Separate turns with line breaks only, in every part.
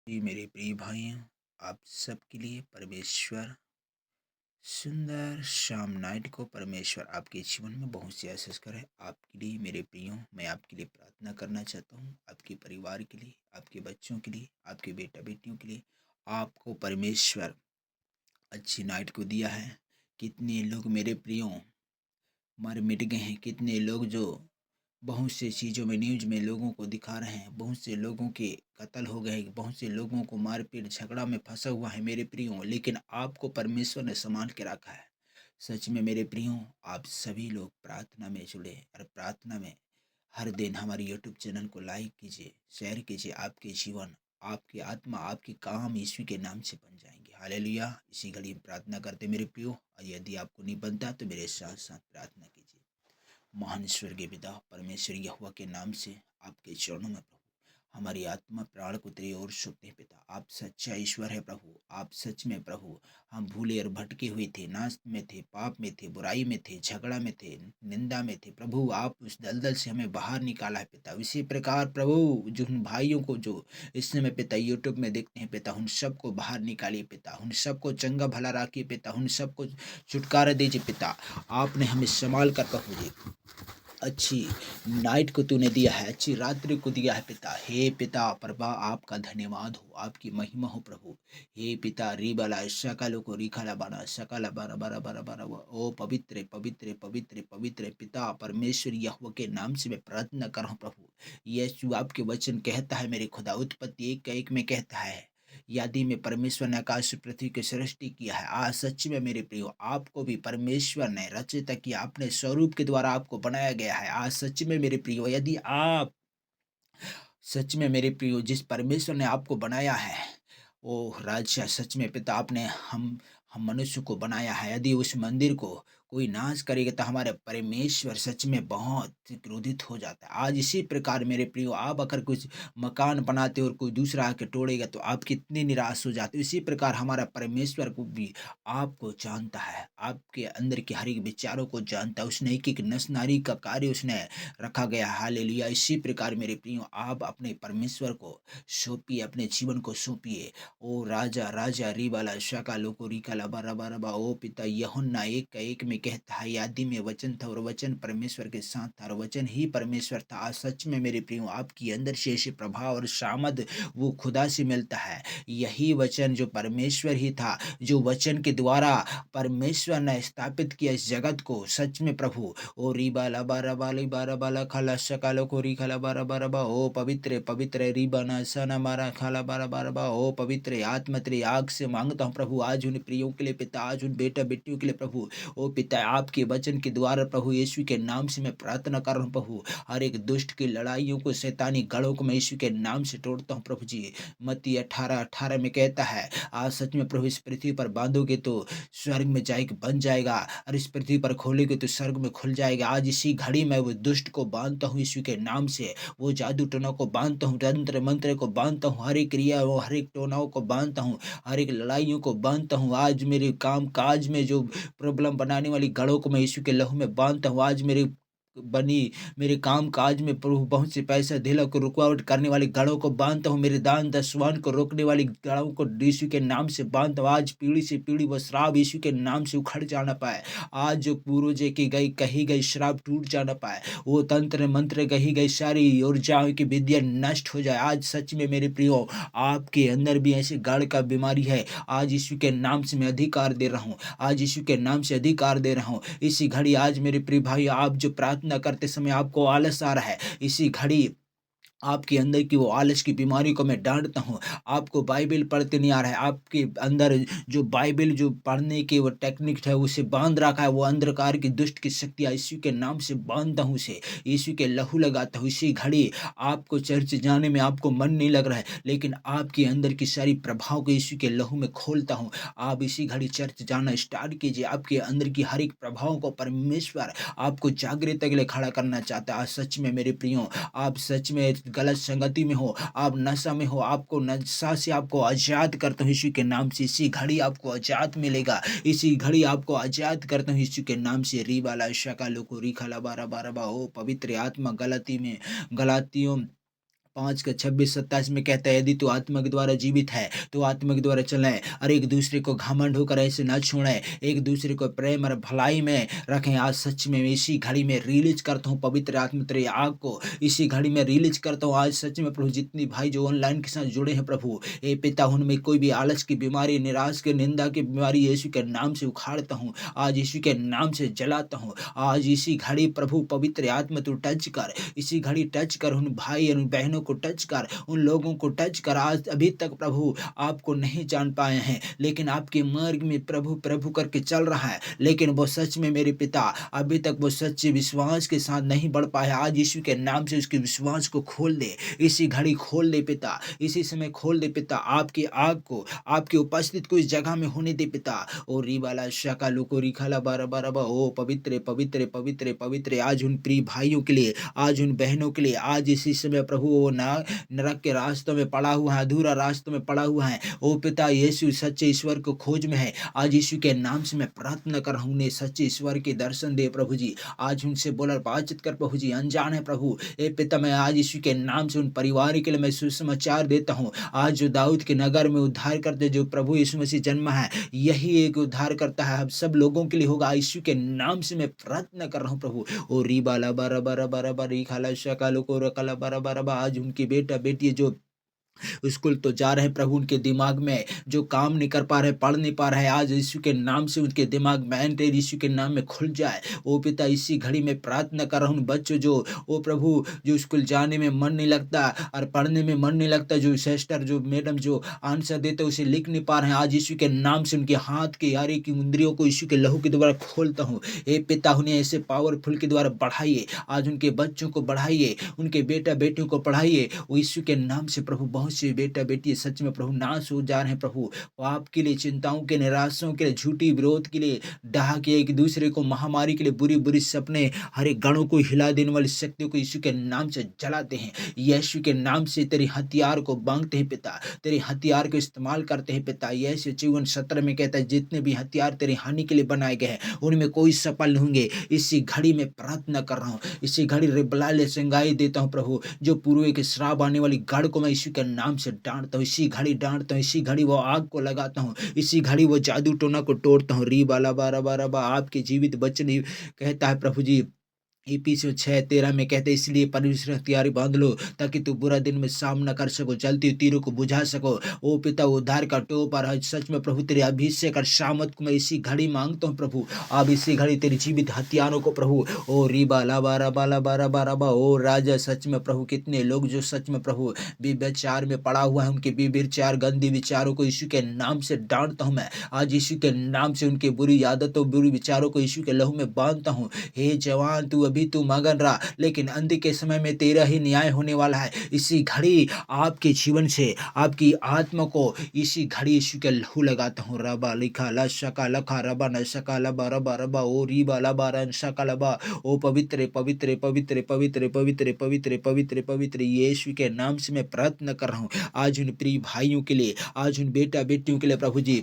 जी मेरे प्रिय भाइयों, आप सबके लिए परमेश्वर सुंदर शाम नाइट को परमेश्वर आपके जीवन में बहुत सी आशीष करे। आपके लिए मेरे प्रियो, मैं आपके लिए प्रार्थना करना चाहता हूँ, आपके परिवार के लिए, आपके बच्चों के लिए, आपके बेटा बेटियों के लिए। आपको परमेश्वर अच्छी नाइट को दिया है। कितने लोग मेरे प्रियो मर मिट गए हैं, कितने लोग जो बहुत से चीज़ों में न्यूज में लोगों को दिखा रहे हैं, बहुत से लोगों के कत्ल हो गए, बहुत से लोगों को मारपीट झगड़ा में फंसा हुआ है मेरे प्रियो, लेकिन आपको परमेश्वर ने संभाल के रखा है। सच में मेरे प्रियो, आप सभी लोग प्रार्थना में जुड़े और प्रार्थना में हर दिन हमारे यूट्यूब चैनल को लाइक कीजिए, शेयर कीजिए। आपके जीवन, आपकी आत्मा, आपके काम यीशु के नाम से बन जाएंगे। हालेलुया। इसी घड़ी में प्रार्थना करते मेरे प्रियो, और यदि आपको नहीं बनता तो मेरे साथ साथ प्रार्थना कीजिए। महान स्वर्गीय पिता परमेश्वर यहोवा के नाम से आपके चरणों में प्रभु हमारी आत्मा प्राण को तेरी ओर सौंपते हैं। पिता, आप सच्चा ईश्वर है प्रभु। आप सच में प्रभु, हम भूले और भटके हुए थे, नाश में थे, पाप में थे, बुराई में थे, झगड़ा में थे, निंदा में थे प्रभु। आप उस दलदल से हमें बाहर निकाला है पिता। इसी प्रकार प्रभु, जिन भाइयों को जो इस समय पिता यूट्यूब में देखते हैं पिता, उन सबको बाहर निकालिए पिता, उन सबको चंगा भला रखिए पिता, उन सबको छुटकारा दीजिए पिता। आपने हमें संभाल कर प्रभु जी अच्छी नाइट को तूने दिया है, अच्छी रात्रि को दिया है पिता। हे पिता प्रभा, आपका धन्यवाद हो, आपकी महिमा हो प्रभु। हे पिता रिबला शकलो को रिखला बना सकला बरा बरा बरा बरा ओ पवित्र पवित्र पवित्र पवित्र पिता परमेश्वर यहोवा के नाम से मैं प्रार्थना कर रहा हूँ प्रभु। यीशु, आपके वचन कहता है मेरे खुदा, उत्पत्ति 1:1 में कहता है, यदि में परमेश्वर ने आकाश पृथ्वी की सृष्टि किया है। आज सच में मेरे प्रियो, आपको भी परमेश्वर ने रचित किया, अपने स्वरूप के द्वारा आपको बनाया गया है। आज सच में मेरे प्रियो, यदि आप सच में मेरे प्रियो, जिस परमेश्वर ने आपको बनाया है, ओ राजा, सच में पिता, आपने हम मनुष्य को बनाया है। यदि उस मंदिर को कोई नाश करेगा तो हमारे परमेश्वर सच में बहुत क्रोधित हो जाता है। आज इसी प्रकार मेरे प्रियो, आप अगर कुछ मकान बनाते हो और कोई दूसरा आके तोड़ेगा तो आप कितनी निराश हो जाते हो। इसी प्रकार हमारा परमेश्वर को भी आपको जानता है, आपके अंदर के हर एक विचारों को जानता है। उसने एक एक नस नारी का कार्य उसने रखा गया। हालेलुया। इसी प्रकार मेरे प्रियो, आप अपने परमेश्वर को सौंपिए, अपने जीवन को सौंपिए। ओ राजा राजा रिबाला शाका लोको रिकाला बारा बारा बा। ओ पिता, यूहन्ना 1:1 में कहता है, आदि में वचन था और वचन परमेश्वर के साथ था और वचन ही परमेश्वर था। आज सच में मेरे प्रियो, आपकी अंदर से ऐसे प्रभाव और शामद वो खुदा से मिलता है। यही वचन जो परमेश्वर ही था, जो वचन के द्वारा परमेश्वर ने स्थापित किया इस जगत को। सच में प्रभु, ओ रिबाला बारा बाली बारा बाला खाला सकालो को रिखाला बारा बारा बा। ओ पवित्र पवित्र रिबाना सना मारा खाला बारा बारा बा। ओ पवित्र आत्मा, तेरी आग से मांगता हूँ प्रभु, आज उन प्रियों के लिए पिता, आज उन बेटा बेटियों के लिए प्रभु। ओ पिता, आपके वचन के द्वारा प्रभु यीशु के नाम से मैं प्रार्थना कर रहा हूँ प्रभु। हर एक दुष्ट की लड़ाइयों को, शैतानी गढ़ों को मैं यीशु के नाम से तोड़ता हूँ प्रभु जी। मत्ती 18:18 में कहता है, आज सच में प्रभु इस पृथ्वी पर बांधोगे तो स्वर्ग में जाएगा बन जाएगा, और इस पृथ्वी पर खोलेगे तो स्वर्ग में खुल जाएगा। आज इसी घड़ी में वो दुष्ट को बांधता हूँ यीशु के नाम से, वो जादू टोना को बांधता हूँ, तंत्र मंत्र को बांधता हूँ, हर एक क्रिया वो हर एक टोनाओं को बांधता हूँ, हर एक लड़ाइयों को बांधता हूँ। आज मेरे काम काज में जो प्रॉब्लम बनाने वाली गढ़ों को मैं यीशु के लहू में बांधता हूँ। आज मेरे बनी मेरे काम काज में प्रभु बहुत से पैसा ढीला को रुकावट करने वाली गढ़ों को बांधता हूँ। मेरे दान दसवान को रोकने वाली गढ़ों को यीशु के नाम से बांधता हूँ। आज पीढ़ी से पीढ़ी वो श्राप यीशु के नाम से उखड़ जाना पाए। आज जो पूर्वजे की गई कही गई श्राप टूट जाना पाए, वो तंत्र मंत्र कही गई सारी ऊर्जाओं की विद्या नष्ट हो जाए। आज सच में मेरे प्रियो, आपके अंदर भी ऐसे गढ़ का बीमारी है, आज यीशु के नाम से मैं अधिकार दे रहा हूँ, आज यीशु के नाम से अधिकार दे रहा हूँ। इसी घड़ी आज मेरे प्रिय भाई, आप जो प्रार्थना करते समय आपको आलस आ रहा है, इसी घड़ी आपके अंदर की वो आलस की बीमारी को मैं डांटता हूँ। आपको बाइबल पढ़ते नहीं आ रहा है, आपके अंदर जो बाइबल जो पढ़ने की वो टेक्निक है उसे बांध रखा है, वो अंधकार की दुष्ट की शक्तियाँ यीशु के नाम से बांधता हूँ, उसे यीशु के लहू लगाता हूँ। इसी घड़ी आपको चर्च जाने में आपको मन नहीं लग रहा है, लेकिन आपके अंदर की सारी प्रभाव को यीशु के लहू में खोलता हूँ। आप इसी घड़ी चर्च जाना स्टार्ट कीजिए। आपके अंदर की हर एक प्रभाव को परमेश्वर आपको जागृत के लिए खड़ा करना चाहता है। आज सच में मेरे प्रियो, आप सच में गलत संगति में हो, आप नशा में हो, आपको नशा से आपको आजाद करता हूँ यीशु के नाम से। इसी घड़ी आपको आजाद मिलेगा, इसी घड़ी आपको आजाद करता हूँ यीशु के नाम से। री वाला शका लोको री खला बारा बारा बा। ओ पवित्र आत्मा, गलतियों 5:26-27 में कहता है, यदि तू आत्मा के द्वारा जीवित है तो आत्मा के द्वारा चलें, और एक दूसरे को घमंड होकर ऐसे न छोड़ें, एक दूसरे को प्रेम और भलाई में रखें। आज सच में इसी घड़ी में रिलीज करता हूँ पवित्र आत्मा तेरी आग को, इसी घड़ी में रिलीज करता हूँ आज सच में प्रभु। जितनी भाई जो ऑनलाइन के साथ जुड़े हैं प्रभु, ए पिता, उनमें कोई भी आलस की बीमारी, निराश की, निंदा की बीमारी यीशु के नाम से उखाड़ता हूँ, आज यीशु के नाम से जलाता हूँ। आज इसी घड़ी प्रभु पवित्र आत्मा तू टच कर, इसी घड़ी टच कर, उन भाई और उन बहनों को टच कर, उन लोगों को टच कर। आज अभी तक प्रभु आपको नहीं जान पाए हैं, लेकिन आपके मार्ग में प्रभु प्रभु करके चल रहा है, लेकिन वो सच में मेरे पिता अभी तक वो सच्चे विश्वास के साथ नहीं बढ़ पाया। आज यीशु के नाम से उसके विश्वास को खोल दे, इसी घड़ी खोल दे पिता, इसी समय खोल दे पिता। आपकी आग को, आपकी उपस्थिति को इस जगह में होने दे पिता। ओ रिबाला शाका लुको रिखाला बारा बारा बा, ओ पवित्र पवित्र पवित्र पवित्र। आज उन प्रिय भाइयों के लिए, आज उन बहनों के लिए, आज इसी समय प्रभु वो नरक के रास्तों में पड़ा हुआ है, अधूरा रास्तों में पड़ा हुआ है, ओ पिता यीशु सच्चे ईश्वर को खोज में है। आज यीशु के नाम से मैं प्रार्थना कर रहा हूँ, उन्हें सच्चे ईश्वर के दर्शन दे प्रभु जी। आज उनसे बोला बातचीत कर प्रभु जी, अनजान है प्रभु, ए पिता मैं आज यीशु के नाम से उन परिवार के लिए मैं सुसमाचार देता हूँ। आज जो दाऊद के नगर में उद्धार करते जो प्रभु यीशु मसीह जन्म है, यही एक उद्धार करता है, अब सब लोगों के लिए होगा। यीशु के नाम से मैं प्रार्थना कर रहा हूँ प्रभु। ओ री बाला बारा बारा बारा बारी खाला शकालो को रकाला बारा बारा बा। आज उनके बेटा बेटी जो स्कूल तो जा रहे हैं प्रभु, उनके दिमाग में जो काम नहीं कर पा रहे, पढ़ नहीं पा रहे, आज यीशु के नाम से उनके दिमाग में यीशु के नाम में खुल जाए। ओ पिता इसी घड़ी में प्रार्थना कर रहा हूँ, बच्चों जो ओ प्रभु जो स्कूल जाने में मन नहीं लगता और पढ़ने में मन नहीं लगता, जो सिस्टर जो मैडम जो आंसर देते उसे लिख नहीं पा रहे हैं, आज यीशु के नाम से उनके हाथ के यारी की उंगलियों को यीशु के लहू के द्वारा खोलता हूँ। ए पिता उन्हें ऐसे पावरफुल के द्वारा बढ़ाइए, आज उनके बच्चों को बढ़ाइए, उनके बेटा बेटियों को पढ़ाइए। वो यीशु के नाम से प्रभु बहुत से बेटा बेटी सच में प्रभु नाश हो जा रहे हैं प्रभु, पाप के लिए, चिंताओं के, निराशों के लिए, झूठी विरोध के लिए, डाह के, एक दूसरे को, महामारी के लिए, बुरी बुरी सपने, हर एक गणों को हिला देने वाली शक्तियों को यीशु के नाम से जलाते हैं। यीशु के नाम से तेरे हथियार को बांधते हैं पिता, तेरे हथियार को इस्तेमाल करते हैं पिता। यीशु जीवन 17 में कहता है, जितने भी हथियार तेरे हानि के लिए बनाए गए हैं उनमें कोई सफल नहीं होंगे। इसी घड़ी में प्रार्थना कर रहा हूँ, इसी घड़ी रिबलाले संगाई देता हूँ प्रभु, जो पूर्व के श्राप आने वाली गढ़ को मैं यीशु के नाम से डांटता हूँ, इसी घड़ी डांटता हूँ, इसी घड़ी वो आग को लगाता हूँ, इसी घड़ी वो जादू टोना को तोड़ता हूँ। री बाला बारा बारा बा। आपके जीवित वचन कहता है प्रभु जी, इफिसियों 6:13 में कहते, इसलिए परमेश्वर हथियार बांध लो ताकि तू बुरा दिन में सामना कर सको, जलती हुई तीरों को बुझा सको। ओ पिता उद्धार का टोप और सच में प्रभु तेरे अभिषेक और शामत को मैं इसी घड़ी मांगता हूँ प्रभु। अब इसी घड़ी तेरी जीवित हथियारों को प्रभु, ओ रीबा ला बारा बाला बारा बारा बा। ओ राजा सच में प्रभु, कितने लोग जो सच में प्रभु व्यभिचार में पड़ा हुआ है, उनके व्यभिचार गंदी विचारों को यीशु के नाम से डांटता हूँ मैं। आज यीशु के नाम से उनके बुरी आदतों, बुरी विचारों को यीशु के लहू में बांधता हूँ। हे जवान, तू अभी तू मगन रहा, लेकिन अंत के समय में तेरा ही न्याय होने वाला है। इसी घड़ी आपके जीवन से, आपकी आत्मा को इसी घड़ी यीशु के लहू लगाता हूँ। रबा लिखा ला शका लखा रबा न शका लबा रबा रबा ओ रीबा लबा रन शका लबा। ओ पवित्र पवित्र पवित्र पवित्र पवित्र पवित्र पवित्र पवित्र यीशु के नाम से मैं प्रार्थना कर रहा हूँ आज उन प्रिय भाइयों के लिए, आज उन बेटा बेटियों के लिए प्रभु जी।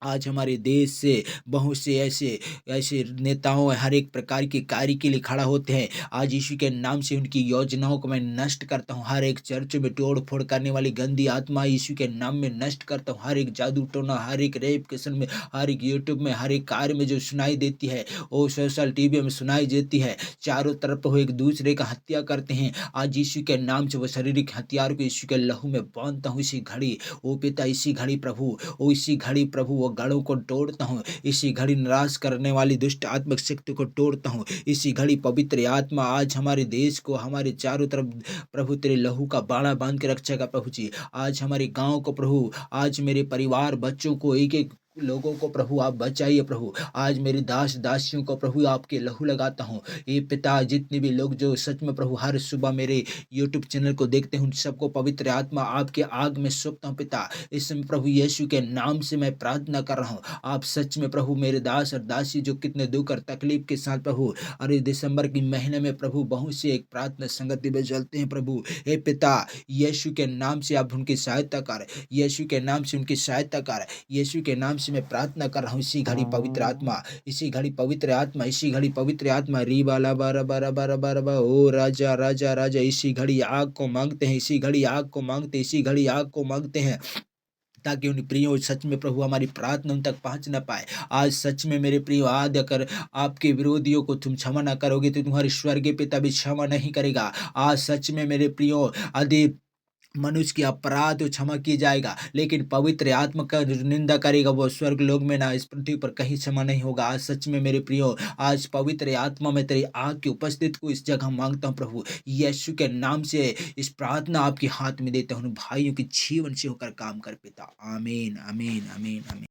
आज हमारे देश से बहुत से ऐसे ऐसे नेताओं हर एक प्रकार के कार्य के लिए खड़ा होते हैं। आज यीशु के नाम से उनकी योजनाओं को मैं नष्ट करता हूँ। हर एक चर्च में तोड़ फोड़ करने वाली गंदी आत्मा यीशु के नाम में नष्ट करता हूँ। हर एक जादू टोना, हर एक रेप केसन में, हर एक यूट्यूब में, हर एक कार्य में जो सुनाई देती है, वो सोशल टीवी में सुनाई देती है, चारों तरफ वो एक दूसरे का हत्या करते हैं। आज यीशु के नाम से वो शारीरिक हथियार को यीशु के लहू में बांधता हूँ इसी घड़ी। ओ पिता इसी घड़ी प्रभु, ओ इसी घड़ी प्रभु गढ़ों को तोड़ता हूँ। इसी घड़ी निराश करने वाली दुष्ट आत्मिक शक्ति को तोड़ता हूँ। इसी घड़ी पवित्र आत्मा आज हमारे देश को, हमारे चारों तरफ प्रभु तेरे लहू का बाड़ा बांध के रखेगा प्रभु जी। आज हमारे गांव को प्रभु, आज मेरे परिवार बच्चों को, एक एक लोगों को प्रभु आप बचाइए प्रभु। आज मेरी दास दासियों को प्रभु आपके लहू लगाता हूँ। ये पिता जितने भी लोग जो सच में प्रभु हर सुबह मेरे यूट्यूब चैनल को देखते हैं, उन सबको पवित्र आत्मा आपके आग में सौंपता हूँ पिता। इस समय प्रभु यीशु के नाम से मैं प्रार्थना कर रहा हूँ। आप सच में प्रभु मेरे दास और दासी जो कितने दुख और तकलीफ के साथ प्रभु, अरे दिसंबर की महीने में प्रभु बहुत से एक प्रार्थना संगति में चलते हैं प्रभु। हे पिता यीशु के नाम से आप उनकी सहायता कर, यीशु के नाम से उनकी सहायता कर, यीशु के नाम से से मैं प्रार्थना कर रहा हूँ इसी घड़ी पवित्र आत्मा, इसी घड़ी पवित्र आत्मा, इसी घड़ी पवित्र आत्मा री बाला बारा बारा बारा बारा बा ओ राजा राजा राजा, इसी घड़ी आग को मांगते हैं, इसी घड़ी आग को मांगते हैं, इसी घड़ी आग को मांगते हैं, ताकि उन प्रियो सच में प्रभु हमारी प्रार्थना उन तक पहुंच न पाए। आज सच में मेरे प्रियो, आज अगर आपके विरोधियों को तुम क्षमा न करोगे तो तुम्हारे स्वर्गीय पिता भी क्षमा नहीं करेगा। आज सच में मेरे प्रियो, यदि मनुष्य की अपराध तो क्षमा की जाएगा, लेकिन पवित्र आत्मा का जो निंदा करेगा वो स्वर्ग लोक में ना इस पृथ्वी पर कहीं क्षमा नहीं होगा। आज सच में मेरे प्रियो, आज पवित्र आत्मा में तेरी आग की उपस्थिति को इस जगह मांगता हूँ प्रभु यीशु के नाम से। इस प्रार्थना आपके हाथ में देता हूँ, भाइयों के जीवन से होकर काम कर पिता। आमीन आमीन आमीन आमीन।